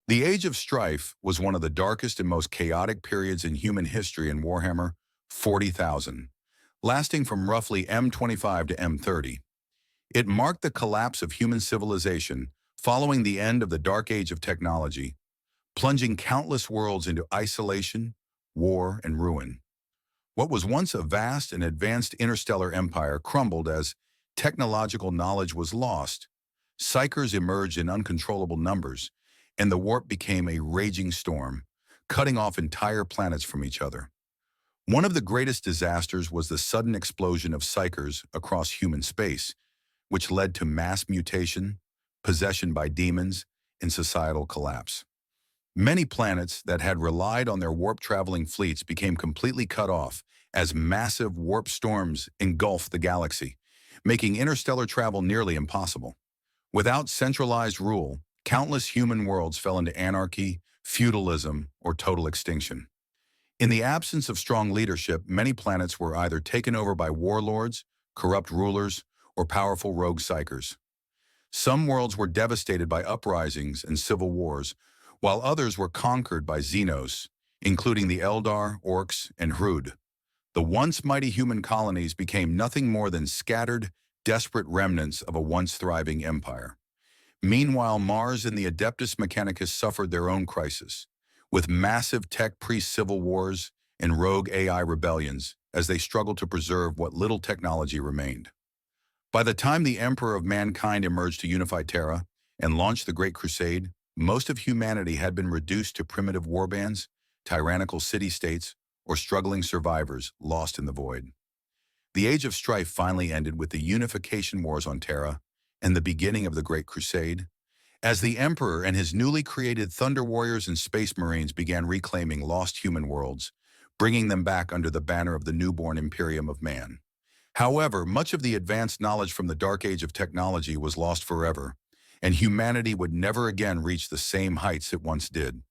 The Age of Strife was one of the darkest and most chaotic periods in human history in Warhammer 40,000, lasting from roughly M25 to M30. It marked the collapse of human civilization following the end of the Dark Age of technology, plunging countless worlds into isolation, war, and ruin. What was once a vast and advanced interstellar empire crumbled as technological knowledge was lost. Psychers emerged in uncontrollable numbers, and the warp became a raging storm, cutting off entire planets from each other. One of the greatest disasters was the sudden explosion of psychers across human space, which led to mass mutation, possession by demons, and societal collapse. Many planets that had relied on their warp-traveling fleets became completely cut off as massive warp storms engulfed the galaxy, making interstellar travel nearly impossible. Without centralized rule, countless human worlds fell into anarchy, feudalism, or total extinction. In the absence of strong leadership, many planets were either taken over by warlords, corrupt rulers, or powerful rogue psychers. Some worlds were devastated by uprisings and civil wars, while others were conquered by Xenos, including the Eldar, Orcs, and Hrud. The once mighty human colonies became nothing more than scattered, desperate remnants of a once thriving empire. Meanwhile, Mars and the Adeptus Mechanicus suffered their own crisis, with massive tech pre-civil wars and rogue AI rebellions as they struggled to preserve what little technology remained. By the time the Emperor of Mankind emerged to unify Terra and launched the Great Crusade, most of humanity had been reduced to primitive warbands, tyrannical city-states, or struggling survivors lost in the void. The Age of Strife finally ended with the unification wars on Terra and the beginning of the Great Crusade, as the Emperor and his newly created Thunder Warriors and Space Marines began reclaiming lost human worlds, bringing them back under the banner of the newborn Imperium of Man. However, much of the advanced knowledge from the Dark Age of technology was lost forever, and humanity would never again reach the same heights it once did.